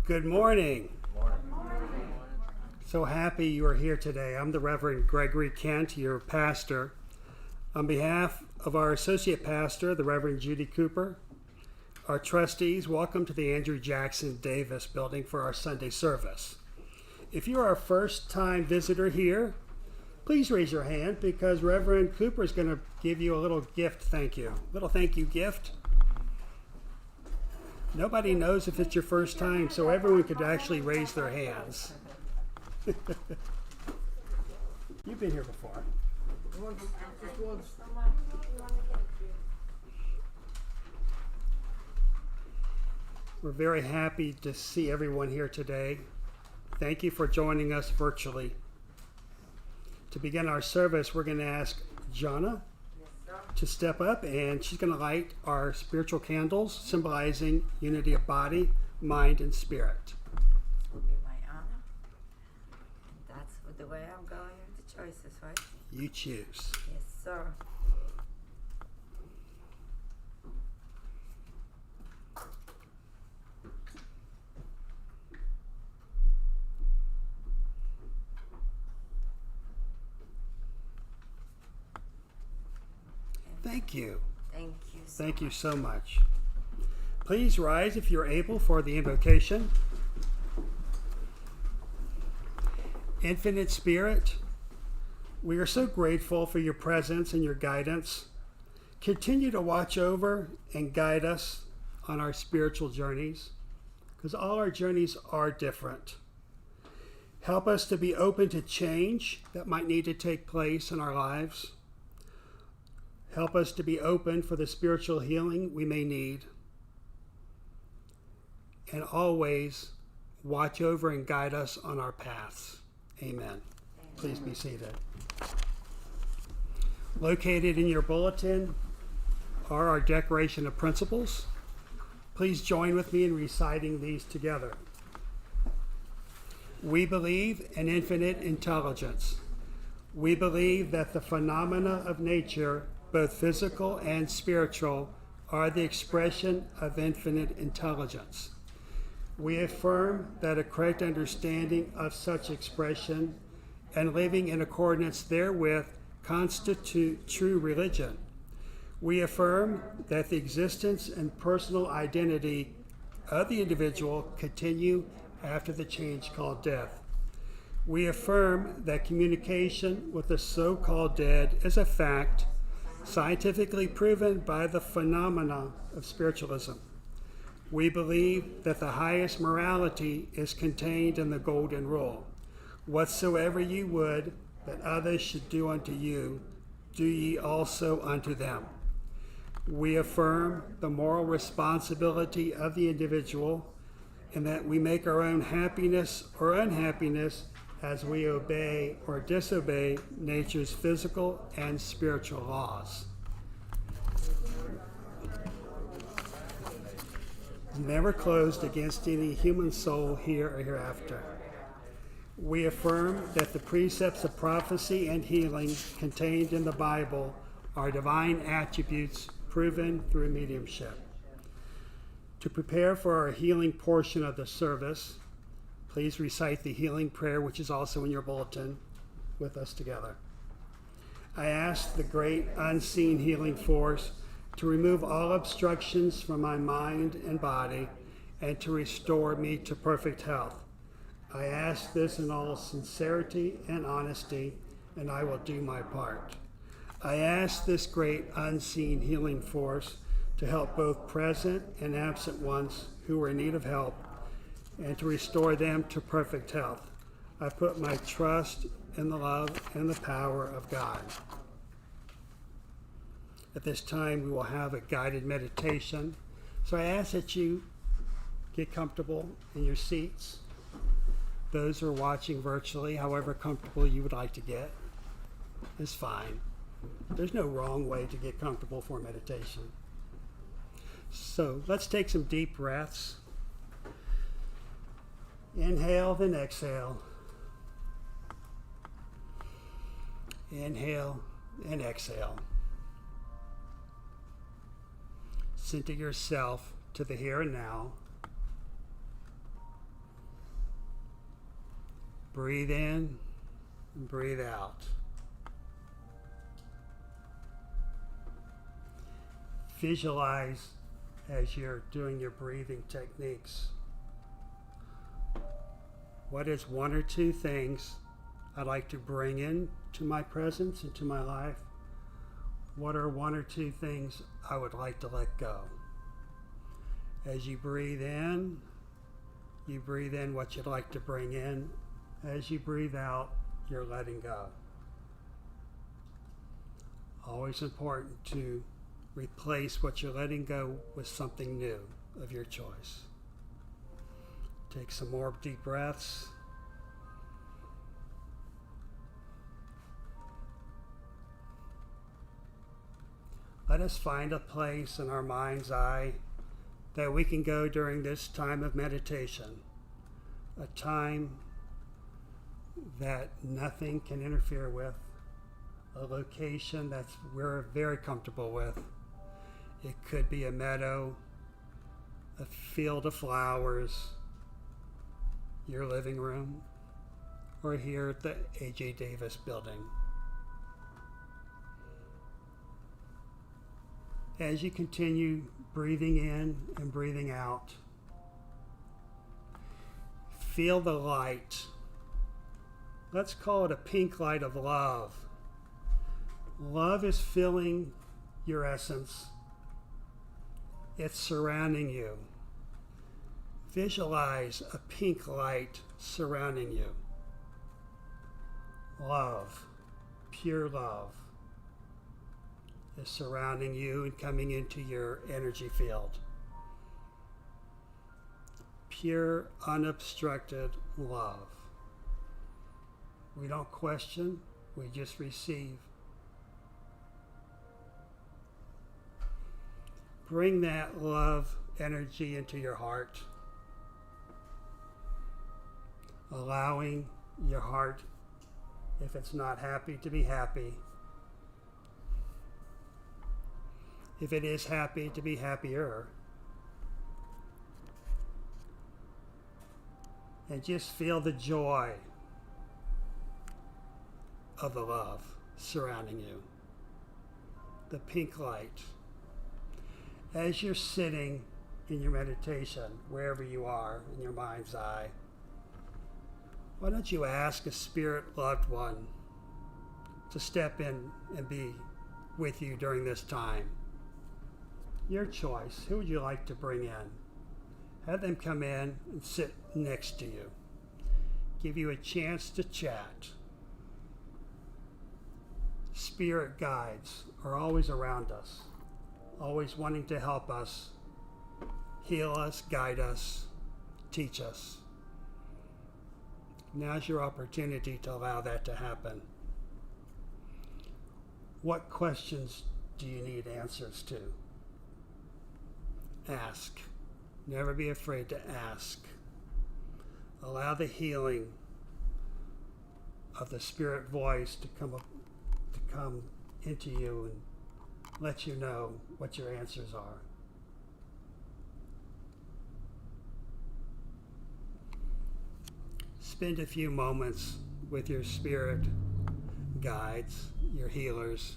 Good morning. So happy you are here today. I'm the Reverend Gregory Kent, your pastor. On behalf of our associate pastor, the Reverend Judy Cooper, our trustees, welcome to the Andrew Jackson Davis building for our Sunday service. If you are a first-time visitor here, please raise your hand because Reverend Cooper is going to give you a little gift thank you. Little thank you gift. Nobody knows if it's your first time, so everyone could actually raise their hands. You've been here before. We're very happy to see everyone here today. Thank you for joining us virtually. To begin our service, we're going to ask Jana to step up, and she's going to light our spiritual candles, symbolizing unity of body, mind, and spirit. It will be my honor. And that's the way I'm going with the choices, right? You choose. Yes, sir. Thank you. Thank you. Thank you so much. Please rise if you're able for the invocation. Infinite Spirit, we are so grateful for your presence and your guidance. Continue to watch over and guide us on our spiritual journeys, because all our journeys are different. Help us to be open to change that might need to take place in our lives. Help us to be open for the spiritual healing we may need. And always watch over and guide us on our paths. Amen. Please be seated. Located in your bulletin are our Declaration of Principles. Please join with me in reciting these together. We believe in infinite intelligence. We believe that the phenomena of nature, both physical and spiritual, are the expression of infinite intelligence. We affirm that a correct understanding of such expression and living in accordance therewith constitute true religion. We affirm that the existence and personal identity of the individual continue after the change called death. We affirm that communication with the so-called dead is a fact scientifically proven by the phenomena of spiritualism. We believe that the highest morality is contained in the Golden Rule. Whatsoever ye would that others should do unto you, do ye also unto them. We affirm the moral responsibility of the individual and that we make our own happiness or unhappiness as we obey or disobey nature's physical and spiritual laws. Never closed against any human soul here or hereafter. We affirm that the precepts of prophecy and healing contained in the Bible are divine attributes proven through mediumship. To prepare for our healing portion of the service, please recite the healing prayer, which is also in your bulletin, with us together. I ask the great unseen healing force to remove all obstructions from my mind and body and to restore me to perfect health. I ask this in all sincerity and honesty, and I will do my part. I ask this great unseen healing force to help both present and absent ones who are in need of help and to restore them to perfect health. I put my trust in the love and the power of God. At this time, we will have a guided meditation. So I ask that you get comfortable in your seats. Those who are watching virtually, however comfortable you would like to get, is fine. There's no wrong way to get comfortable for meditation. So let's take some deep breaths. Inhale, then exhale. Inhale and exhale. Center yourself to the here and now. Breathe in and breathe out. Visualize as you're doing your breathing techniques. What is one or two things I'd like to bring in to my presence, into my life? What are one or two things I would like to let go? As you breathe in what you'd like to bring in. As you breathe out, you're letting go. Always important to replace what you're letting go with something new of your choice. Take some more deep breaths. Let us find a place in our mind's eye that we can go during this time of meditation, a time that nothing can interfere with, a location that we're very comfortable with. It could be a meadow, a field of flowers, your living room, or here at the A.J. Davis building. As you continue breathing in and breathing out, feel the light. Let's call it a pink light of love. Love is filling your essence. It's surrounding you. Visualize a pink light surrounding you. Love, pure love, is surrounding you and coming into your energy field. Pure, unobstructed love. We don't question, we just receive. Bring that love energy into your heart, allowing your heart, if it's not happy, to be happy. If it is happy, to be happier. And just feel the joy of the love surrounding you. The pink light. As you're sitting in your meditation, wherever you are in your mind's eye, why don't you ask a spirit loved one to step in and be with you during this time? Your choice. Who would you like to bring in? Have them come in and sit next to you. Give you a chance to chat. Spirit guides are always around us, always wanting to help us, heal us, guide us, teach us. Now's your opportunity to allow that to happen. What questions do you need answers to? Ask. Never be afraid to ask. Allow the healing of the spirit voice to come into you and let you know what your answers are. Spend a few moments with your spirit guides, your healers,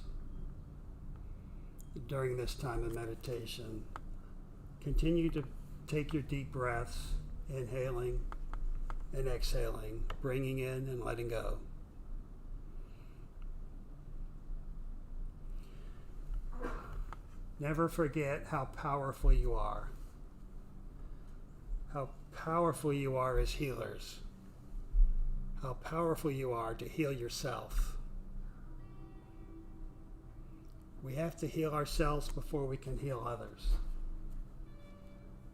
during this time of meditation. Continue to take your deep breaths, inhaling and exhaling, bringing in and letting go. Never forget how powerful you are. How powerful you are as healers. How powerful you are to heal yourself. We have to heal ourselves before we can heal others.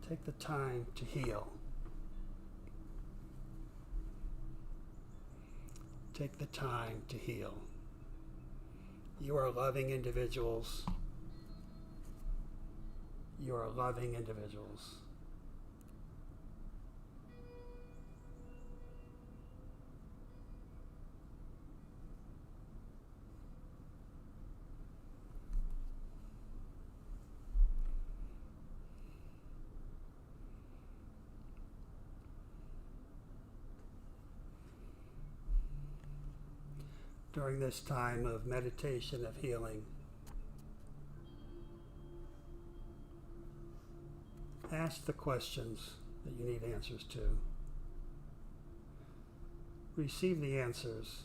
Take the time to heal. Take the time to heal. You are loving individuals. You are loving individuals. during this time of meditation, of healing. Ask the questions that you need answers to. Receive the answers.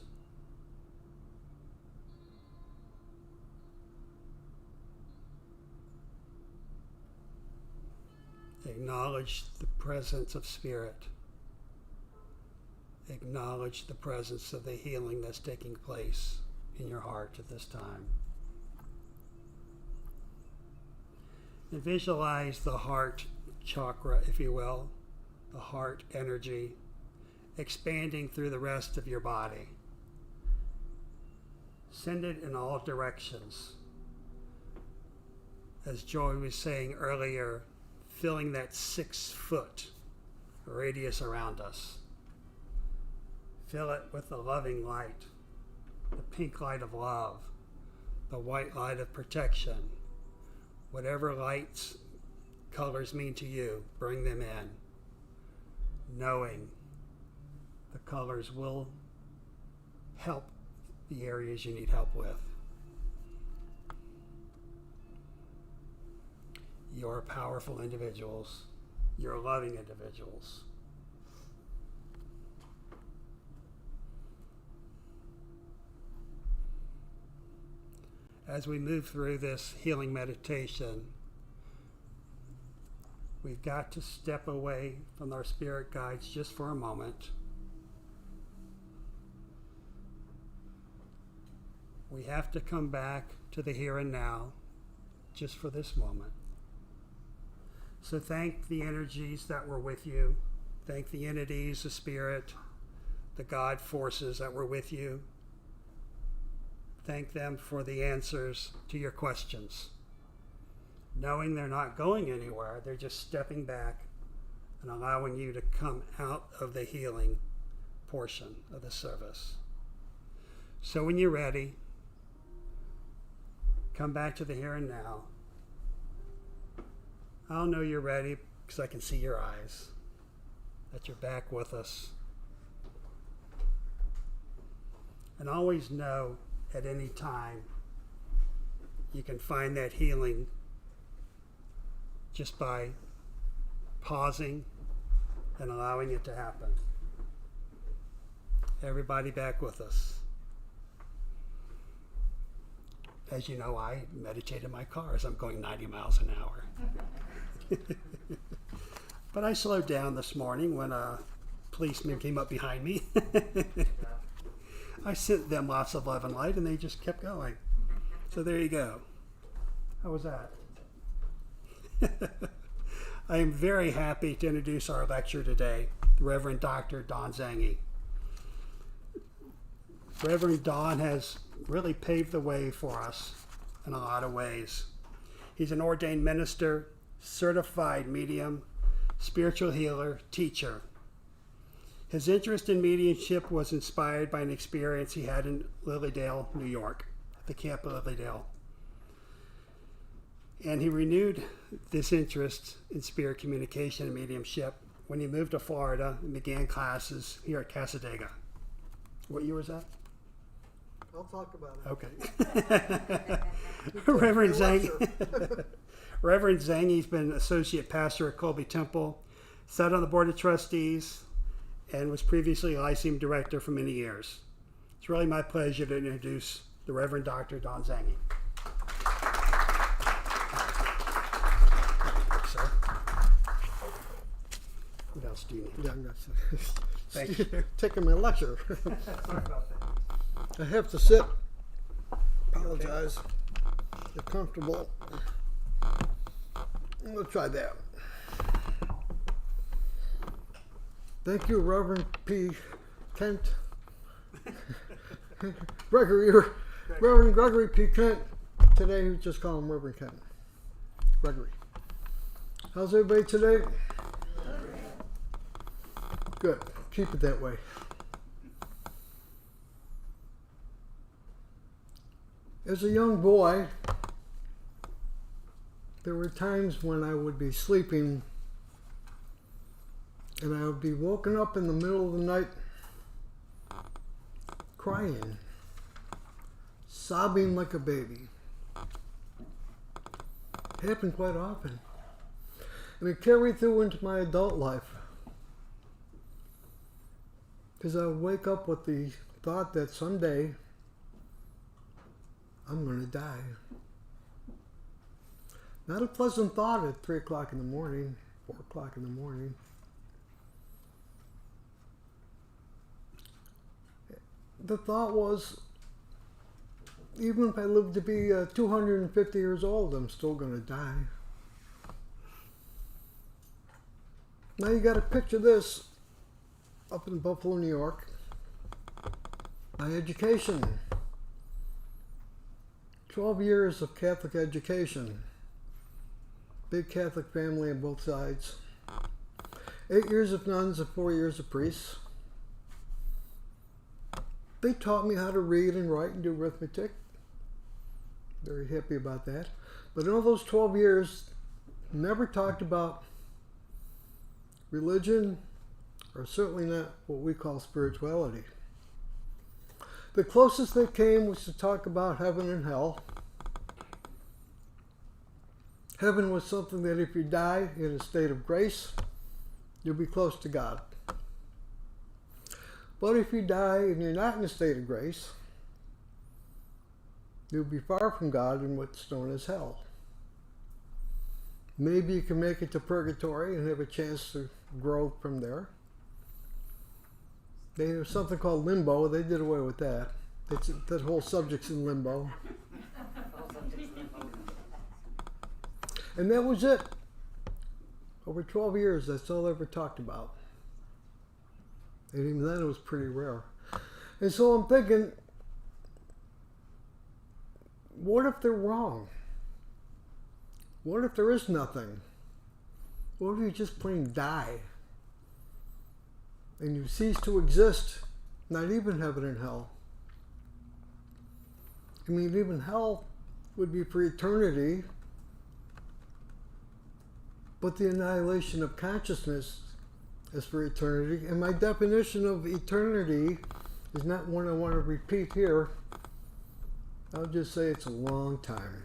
Acknowledge the presence of Spirit. Acknowledge the presence of the healing that's taking place in your heart at this time. And visualize the heart chakra, if you will, the heart energy, expanding through the rest of your body. Send it in all directions. As Joy was saying earlier, filling that 6-foot radius around us. Fill it with the loving light, the pink light of love, the white light of protection. Whatever lights, colors mean to you, bring them in, knowing the colors will help the areas you need help with. You're powerful individuals. You're loving individuals. As we move through this healing meditation, we've got to step away from our spirit guides just for a moment. We have to come back to the here and now just for this moment. So thank the energies that were with you. Thank the entities, the spirit, the God forces that were with you. Thank them for the answers to your questions. Knowing they're not going anywhere, they're just stepping back and allowing you to come out of the healing portion of the service. So when you're ready, come back to the here and now. I'll know you're ready because I can see your eyes, that you're back with us. And always know at any time you can find that healing just by pausing and allowing it to happen. Everybody back with us. As you know, I meditate in my car as I'm going 90 miles an hour. But I slowed down this morning when a policeman came up behind me. I sent them lots of love and light and they just kept going. So there you go. How was that? I am very happy to introduce our lecturer today, the Reverend Dr. Don Zanghi. Reverend Don has really paved the way for us in a lot of ways. He's an ordained minister, certified medium, spiritual healer, teacher. His interest in mediumship was inspired by an experience he had in Lilydale, New York, at the camp of Lilydale. And he renewed this interest in spirit communication and mediumship when he moved to Florida and began classes here at Cassadaga. What year was that? I'll talk about it. Okay. Reverend Zanghi. Reverend Zanghi's been associate pastor at Colby Temple, sat on the board of trustees, and was previously Lyceum director for many years. It's really my pleasure to introduce the Reverend Dr. Don Zanghi. Sir. What else do you need? Yeah, I'm not Thank you. taking my lecture. Sorry about that. I have to sit. Apologize. Get comfortable. We'll try that. Thank you, Reverend P. Kent. Gregory, Reverend Gregory P. Kent. Today, we just call him Reverend Kent. Gregory. How's everybody today? Good. Keep it that way. As a young boy, there were times when I would be sleeping and I would be woken up in the middle of the night crying. sobbing like a baby. Happened quite often. And it carried through into my adult life. Because I would wake up with the thought that someday I'm going to die. Not a pleasant thought at 3 o'clock in the morning, 4 o'clock in the morning. The thought was, even if I live to be 250 years old, I'm still going to die. Now you got to picture this up in Buffalo, New York. My education. 12 years of Catholic education. Big Catholic family on both sides. 8 years of nuns and 4 years of priests. They taught me how to read and write and do arithmetic. Very happy about that. But in all those 12 years, never talked about religion, or certainly not what we call spirituality. The closest they came was to talk about heaven and hell. Heaven was something that if you die in a state of grace, you'll be close to God. But if you die and you're not in a state of grace, you'll be far from God in what's known as hell. Maybe you can make it to purgatory and have a chance to grow from there. They have something called limbo. They did away with that. That whole subject's in limbo. And that was it. Over 12 years, that's all I ever talked about. And even then, it was pretty rare. And so I'm thinking, what if they're wrong? What if there is nothing? What if you just plain die? And you cease to exist, not even heaven and hell. I mean, even hell would be for eternity, but the annihilation of consciousness is for eternity. And my definition of eternity is not one I want to repeat here. I'll just say it's a long time.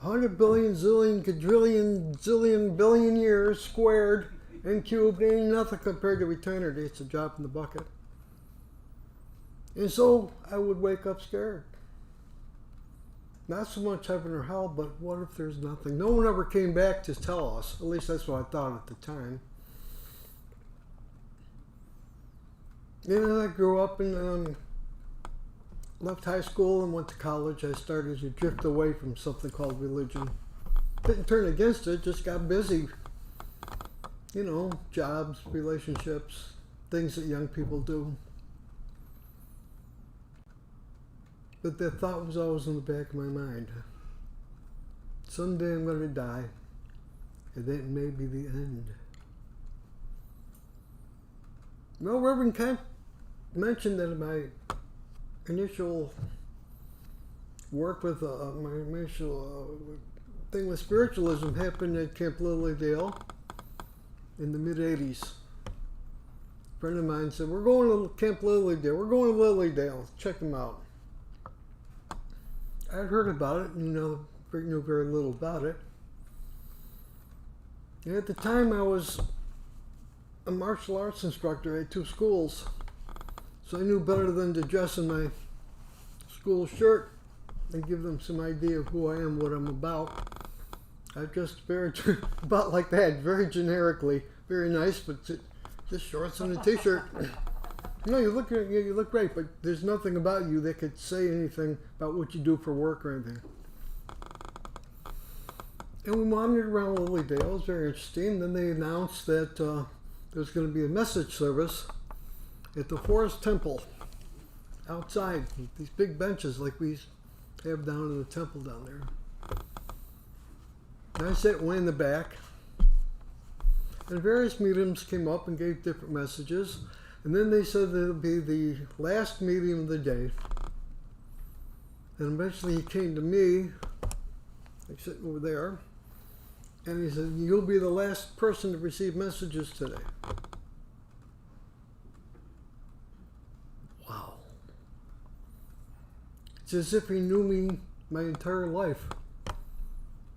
100 billion, zillion, quadrillion, zillion, billion years squared and cubed ain't nothing compared to eternity. It's a drop in the bucket. And so I would wake up scared. Not so much heaven or hell, but what if there's nothing? No one ever came back to tell us. At least that's what I thought at the time. And I grew up and left high school and went to college. I started to drift away from something called religion. Didn't turn against it, just got busy. You know, jobs, relationships, things that young people do. But that thought was always in the back of my mind. Someday I'm going to die, and that may be the end. Well, Reverend Kent mentioned that my initial work with my initial thing with spiritualism happened at Camp Lilydale in the mid-'80s. A friend of mine said, we're going to Camp Lilydale. We're going to Lilydale. Check them out. I'd heard about it and knew very little about it. And at the time I was a martial arts instructor at 2 schools. So I knew better than to dress in my school shirt and give them some idea of who I am, what I'm about. I dressed very about like that, very generically, very nice, but just shorts and a t-shirt. No, you look great, but there's nothing about you that could say anything about what you do for work or anything. And we wandered around Lilydale. It was very interesting. Then they announced that there was going to be a message service at the Forest Temple outside, these big benches like we have down in the temple down there. And I sat way in the back, and various mediums came up and gave different messages, and then they said that it would be the last medium of the day. And eventually he came to me, like sitting over there, and he said, you'll be the last person to receive messages today. Wow. It's as if he knew me my entire life.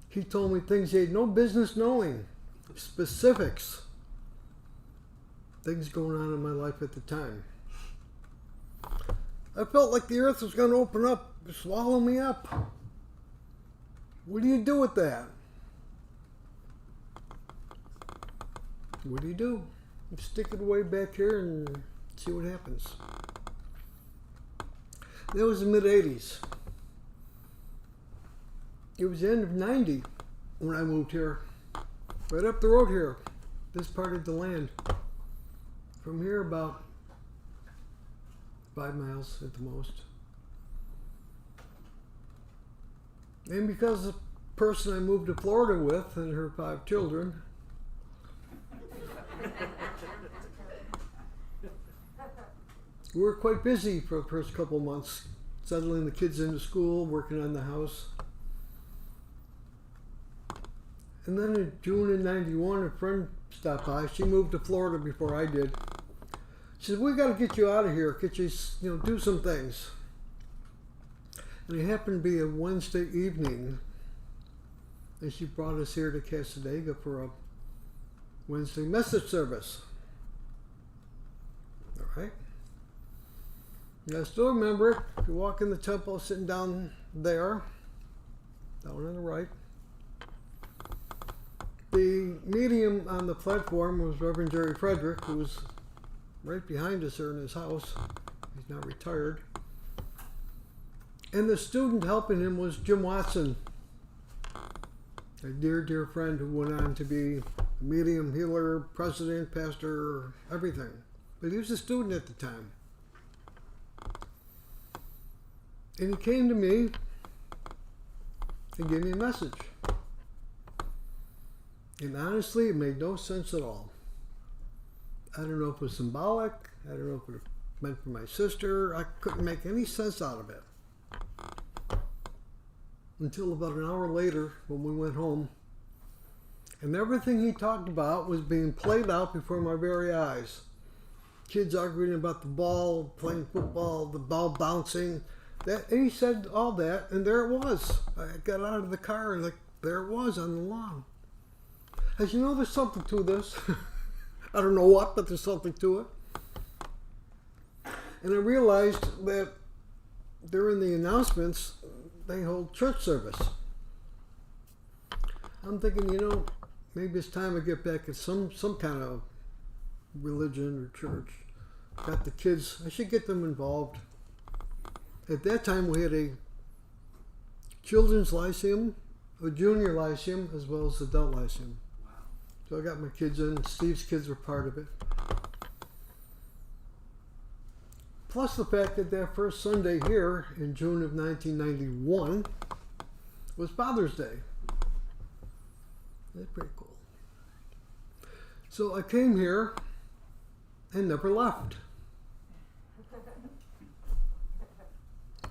He told me things he had no business knowing, specifics, things going on in my life at the time. I felt like the earth was going to open up, swallow me up. What do you do with that? What do? You stick it away back here and see what happens. That was the mid-'80s. It was the end of 90 when I moved here. Right up the road here, this part of the land. From here about 5 miles at the most. And because the person I moved to Florida with and her 5 children, we were quite busy for the first couple months, settling the kids into school, working on the house. And then in June of 91, a friend stopped by. She moved to Florida before I did. She said, "We got to get you out of here, get you, do some things." And it happened to be a Wednesday evening, and she brought us here to Cassadaga for a Wednesday message service. All right. And I still remember it. If you walk in the temple, sitting down there, down on the right. The medium on the platform was Reverend Jerry Frederick, who was right behind us here in his house. He's now retired. And the student helping him was Jim Watson, a dear, dear friend who went on to be a medium, healer, president, pastor, everything. But he was a student at the time. And he came to me and gave me a message. And honestly, it made no sense at all. I don't know if it was symbolic. I don't know if it meant for my sister. I couldn't make any sense out of it. Until about an hour later when we went home. And everything he talked about was being played out before my very eyes. Kids arguing about the ball, playing football, the ball bouncing. And he said all that, and there it was. I got out of the car and there it was on the lawn. As you know, there's something to this. I don't know what, but there's something to it. And I realized that during the announcements, they hold church service. I'm thinking, maybe it's time to get back at some kind of religion or church. Got the kids, I should get them involved. At that time, we had a children's lyceum, a junior lyceum, as well as adult lyceum. So I got my kids in. Steve's kids were part of it. Plus the fact that first Sunday here in June of 1991 was Father's Day. That's pretty cool. So I came here and never left.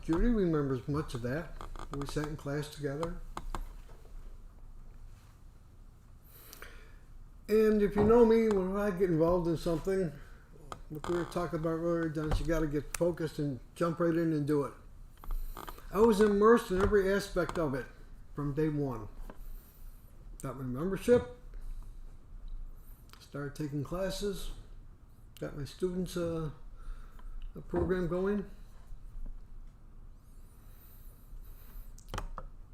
Judy remembers much of that. We sat in class together. And if you know me, when I get involved in something, what we were talking about earlier, Dennis, you got to get focused and jump right in and do it. I was immersed in every aspect of it from day one. Got my membership, started taking classes, got my students a program going.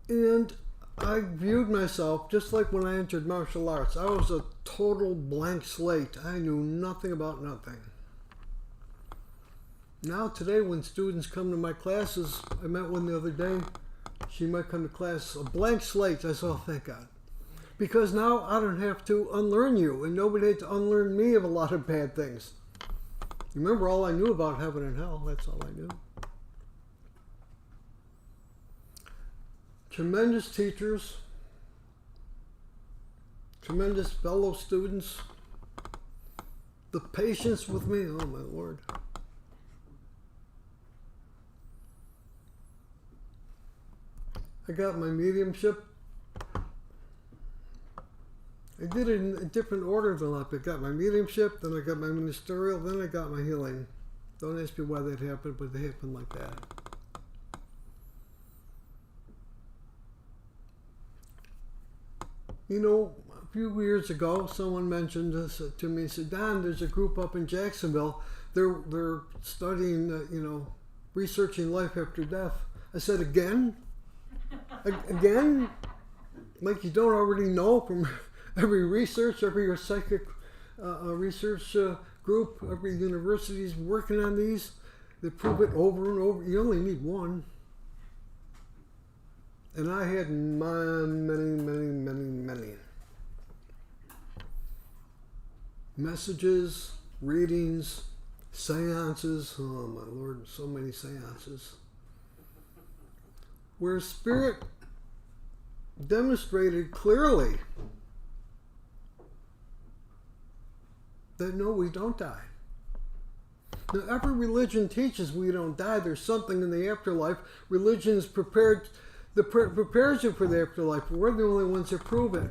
And I viewed myself just like when I entered martial arts. I was a total blank slate. I knew nothing about nothing. Now today when students come to my classes, I met one the other day, she might come to class, a blank slate. I said, oh, thank God. Because now I don't have to unlearn you, and nobody had to unlearn me of a lot of bad things. Remember, all I knew about heaven and hell, that's all I knew. Tremendous teachers, tremendous fellow students, the patience with me, oh my Lord. I got my mediumship. I did it in a different order than that. I got my mediumship, then I got my ministerial, then I got my healing. Don't ask me why that happened, but it happened like that. You know, a few years ago, someone mentioned this to me. Said, Don, there's a group up in Jacksonville. They're studying, researching life after death. I said, again? Again? Like you don't already know from every research, every psychic research group, every university's working on these. They prove it over and over. You only need one. And I had many messages, readings, seances. Oh my Lord, so many seances. Where Spirit demonstrated clearly that no, we don't die. Now, every religion teaches we don't die. There's something in the afterlife. Religion is prepares you for the afterlife. But we're the only ones that prove it.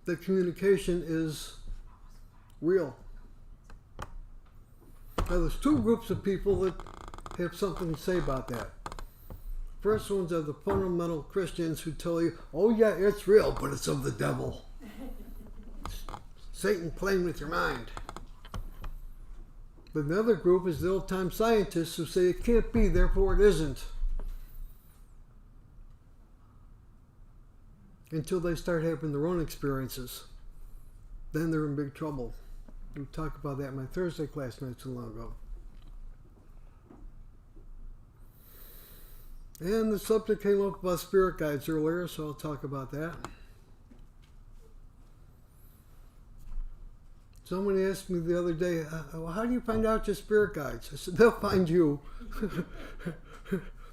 That communication is real. Now, there's two groups of people that have something to say about that. First ones are the fundamental Christians who tell you, oh yeah, it's real, but it's of the devil. Satan playing with your mind. But the other group is the old-time scientists who say it can't be, therefore it isn't. Until they start having their own experiences. Then they're in big trouble. We talked about that in my Thursday class not too long ago. And the subject came up about spirit guides earlier, so I'll talk about that. Someone asked me the other day, well, how do you find out your spirit guides? I said, they'll find you.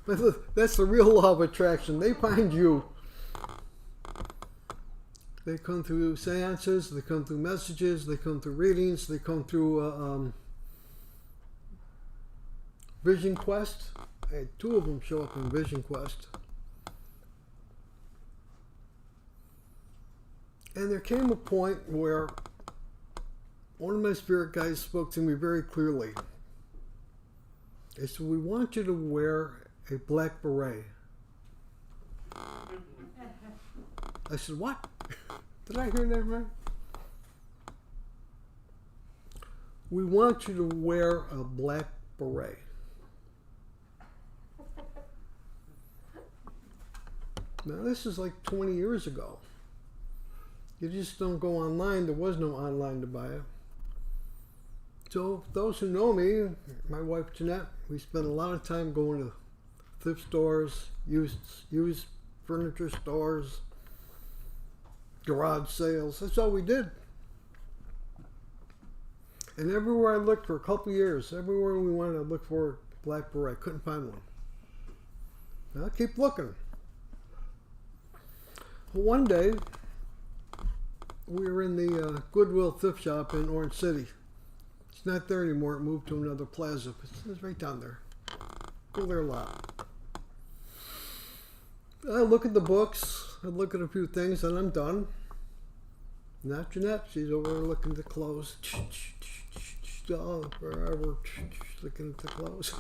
But that's the real law of attraction. They find you. They come through seances, they come through messages, they come through readings, they come through Vision Quest. I had two of them show up in Vision Quest. And there came a point where one of my spirit guides spoke to me very clearly. They said, we want you to wear a black beret. I said, what? Did I hear that right? We want you to wear a black beret. Now, this is like 20 years ago. You just don't go online. There was no online to buy it. So, those who know me, my wife Jeanette, we spend a lot of time going to thrift stores, used furniture stores, garage sales. That's all we did. And everywhere I looked for a couple of years, everywhere we went, I looked for a black beret. Couldn't find one. Now, I keep looking. One day, we were in the Goodwill thrift shop in Orange City. It's not there anymore. It moved to another plaza. It's right down there. Go there a lot. I look at the books. I look at a few things, and I'm done. Not Jeanette. She's over there looking at the clothes. Forever looking at the clothes.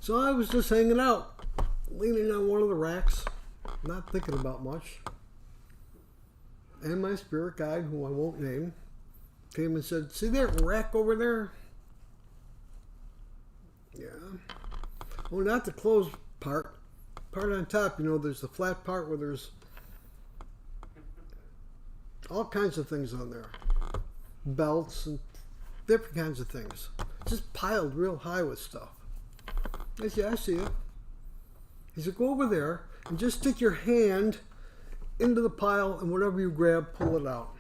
So I was just hanging out, leaning on one of the racks, not thinking about much. And my spirit guide, who I won't name, came and said, see that rack over there? Yeah. Oh, not the clothes part. Part on top, there's the flat part where there's all kinds of things on there. Belts and different kinds of things. Just piled real high with stuff. I said, I see it. He said, go over there and just stick your hand into the pile, and whatever you grab, pull it out.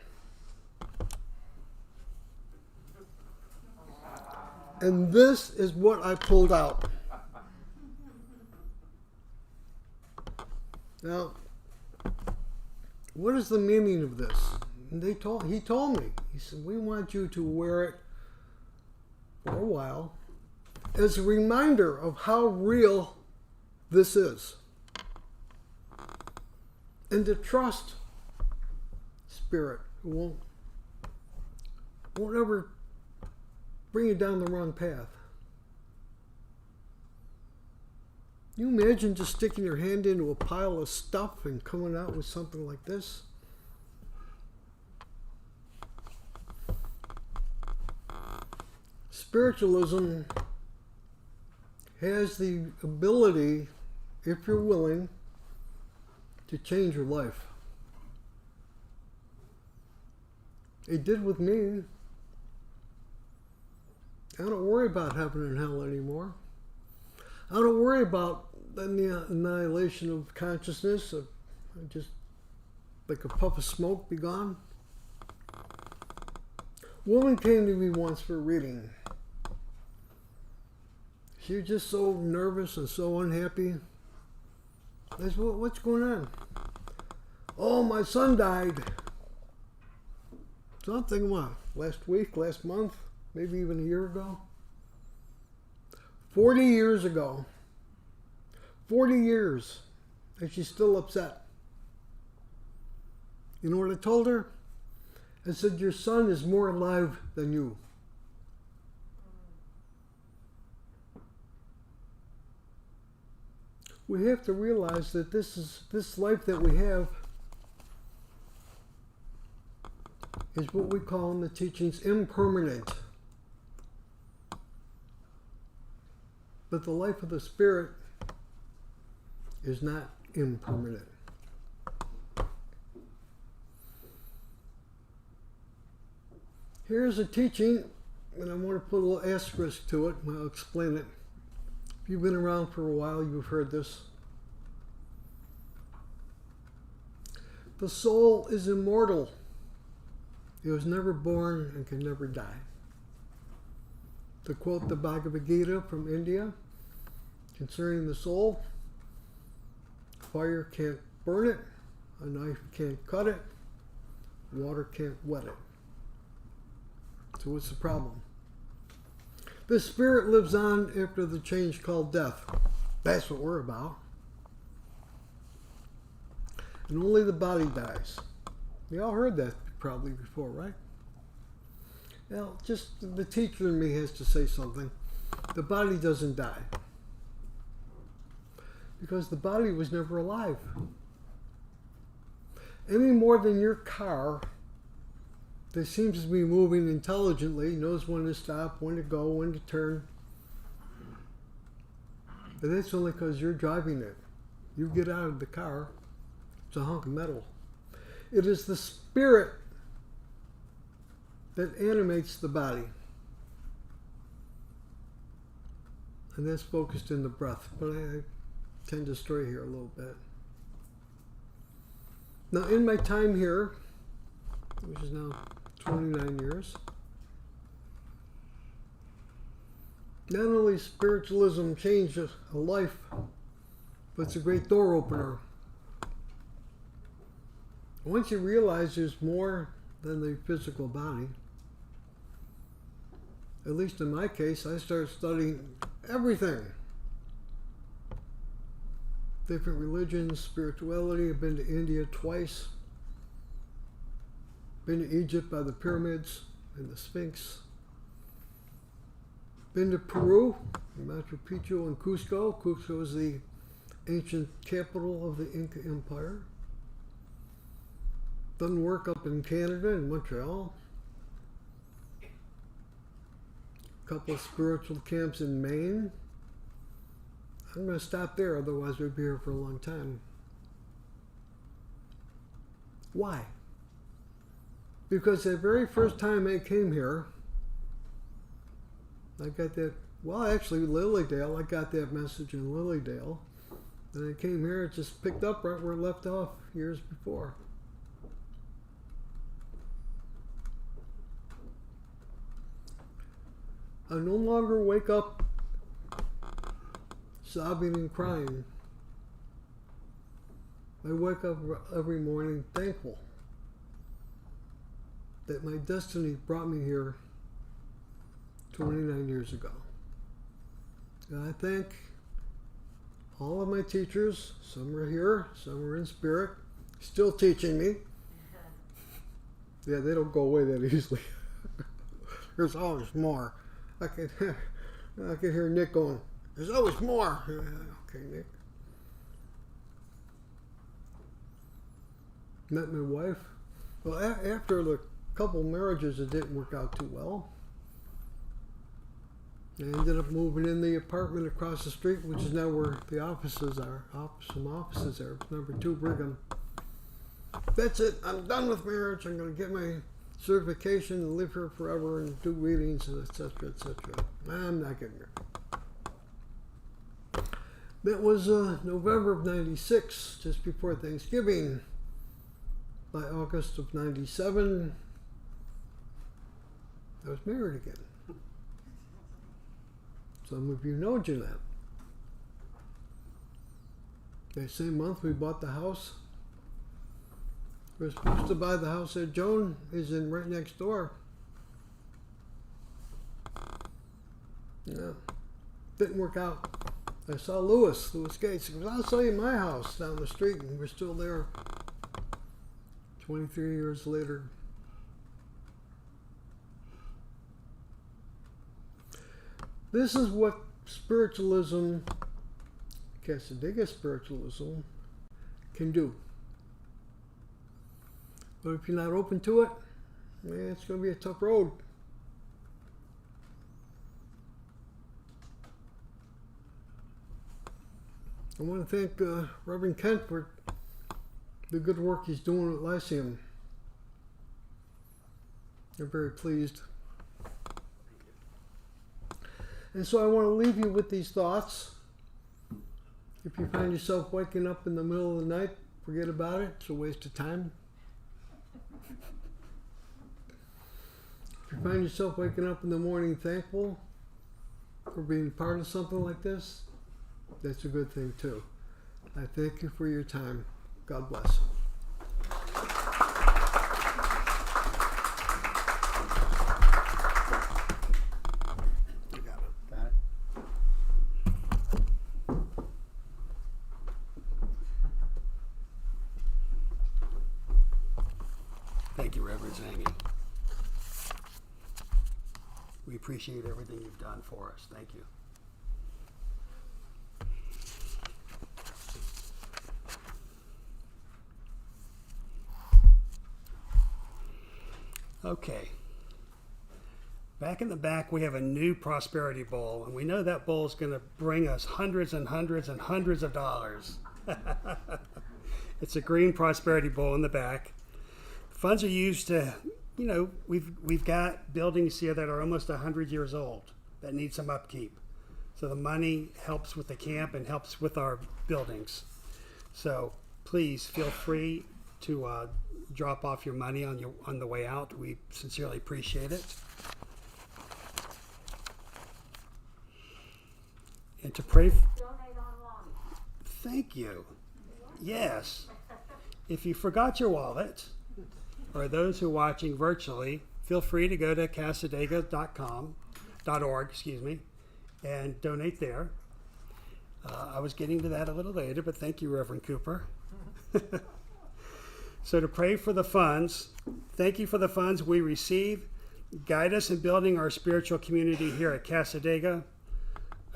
And this is what I pulled out. Now, what is the meaning of this? And he told me. He said, we want you to wear it for a while as a reminder of how real this is. And to trust Spirit, who won't ever bring you down the wrong path. You imagine just sticking your hand into a pile of stuff and coming out with something like this? Spiritualism has the ability, if you're willing, to change your life. It did with me. I don't worry about heaven and hell anymore. I don't worry about the annihilation of consciousness. I just, like a puff of smoke, be gone. A woman came to me once for a reading. She was just so nervous and so unhappy. I said, what's going on? Oh, my son died. So I'm thinking, what, last week, last month, maybe even a year ago? 40 years ago. 40 years. And she's still upset. You know what I told her? I said, your son is more alive than you. We have to realize that this life that we have is what we call in the teachings impermanent. But the life of the spirit is not impermanent. Here's a teaching, and I want to put a little asterisk to it, and I'll explain it. If you've been around for a while, you've heard this. The soul is immortal. It was never born and can never die. To quote the Bhagavad Gita from India, concerning the soul, fire can't burn it, a knife can't cut it, water can't wet it. So what's the problem? The spirit lives on after the change called death. That's what we're about. And only the body dies. You all heard that probably before, right? Well, just the teacher in me has to say something. The body doesn't die. Because the body was never alive. Any more than your car that seems to be moving intelligently, knows when to stop, when to go, when to turn. But that's only because you're driving it. You get out of the car, it's a hunk of metal. It is the spirit that animates the body. And that's focused in the breath. But I tend to stray here a little bit. Now, in my time here, which is now 29 years, not only spiritualism changed a life, but it's a great door opener. Once you realize there's more than the physical body, at least in my case, I started studying everything. Different religions, spirituality. I've been to India twice. Been to Egypt by the pyramids and the Sphinx. Been to Peru, Machu Picchu and Cusco. Cusco is the ancient capital of the Inca Empire. Done work up in Canada and Montreal. A couple of spiritual camps in Maine. I'm going to stop there, otherwise we'd be here for a long time. Why? Because the very first time I came here, I got that, well, actually, Lilydale, I got that message in Lilydale. And I came here, it just picked up right where it left off years before. I no longer wake up sobbing and crying. I wake up every morning thankful that my destiny brought me here 29 years ago. And I thank all of my teachers. Some are here, some are in spirit, still teaching me. Yeah, they don't go away that easily. There's always more. I can hear Nick going, There's always more. Okay, Nick. Met my wife. Well, after the couple marriages, it didn't work out too well. I ended up moving in the apartment across the street, which is now where the offices are. Some offices are. Number 2 Brigham. That's it. I'm done with marriage. I'm going to get my certification and live here forever and do readings, and etc., etc. I'm not getting married. That was November of '96, just before Thanksgiving. By August of '97, I was married again. Some of you know Jeanette. That same month we bought the house. We were supposed to buy the house that Joan is in right next door. No, didn't work out. I saw Lewis Gates. He goes, I'll sell you my house down the street, and we're still there 23 years later. This is what spiritualism, Cassadaga spiritualism, can do. But if you're not open to it, man, it's going to be a tough road. I want to thank Reverend Kent for the good work he's doing at Lyceum. I'm very pleased. And so I want to leave you with these thoughts. If you find yourself waking up in the middle of the night, forget about it. It's a waste of time. If you find yourself waking up in the morning thankful for being part of something like this, that's a good thing too. I thank you for your time. God bless. You got it. Got it. Thank you, Reverend Zanghi. We appreciate everything you've done for us. Thank you. Okay. Back in the back, we have a new prosperity bowl, and we know that bowl is going to bring us hundreds and hundreds and hundreds of dollars. It's a green prosperity bowl in the back. Funds are used to, we've got buildings here that are almost 100 years old that need some upkeep. So the money helps with the camp and helps with our buildings. So please feel free to drop off your money on the way out. We sincerely appreciate it. And to pray. Donate online. Thank you. Yes. If you forgot your wallet, or those who are watching virtually, feel free to go to Cassadaga.org, and donate there. I was getting to that a little later, but thank you, Reverend Cooper. So to pray for the funds, thank you for the funds we receive. Guide us in building our spiritual community here at Cassadaga,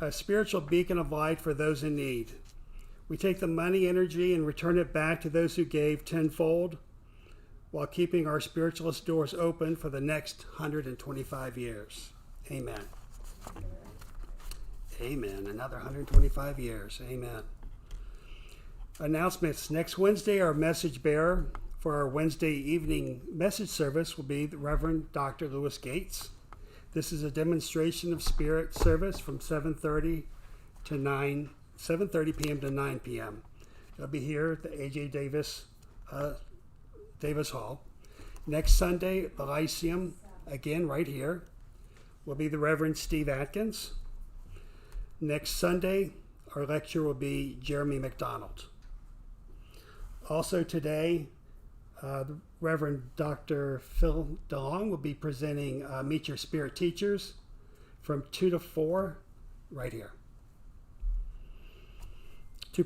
a spiritual beacon of light for those in need. We take the money, energy, and return it back to those who gave tenfold, while keeping our spiritualist doors open for the next 125 years. Amen. Amen. Another 125 years. Amen. Announcements. Next Wednesday, our message bearer for our Wednesday evening message service will be the Reverend Dr. Lewis Gates. This is a demonstration of spirit service from 7:30 p.m. to 9 p.m. It'll be here at the A.J. Davis Hall. Next Sunday at the Lyceum, again right here, will be the Reverend Steve Atkins. Next Sunday, our lecturer will be Jeremy McDonald. Also today, the Reverend Dr. Phil DeLong will be presenting Meet Your Spirit Teachers from 2 to 4 right here. To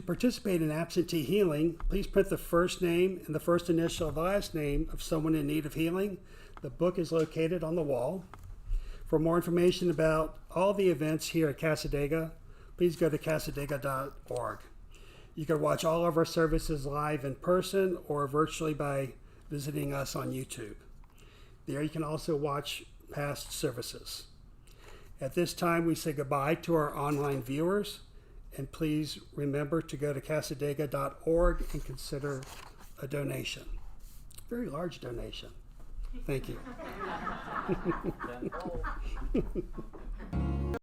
participate in absentee healing, please print the first name and the first initial of the last name of someone in need of healing. The book is located on the wall. For more information about all the events here at Cassadaga, please go to cassadaga.org. You can watch all of our services live in person or virtually by visiting us on YouTube. There you can also watch past services. At this time, we say goodbye to our online viewers, and please remember to go to cassadaga.org and consider a donation. Very large donation. Thank you.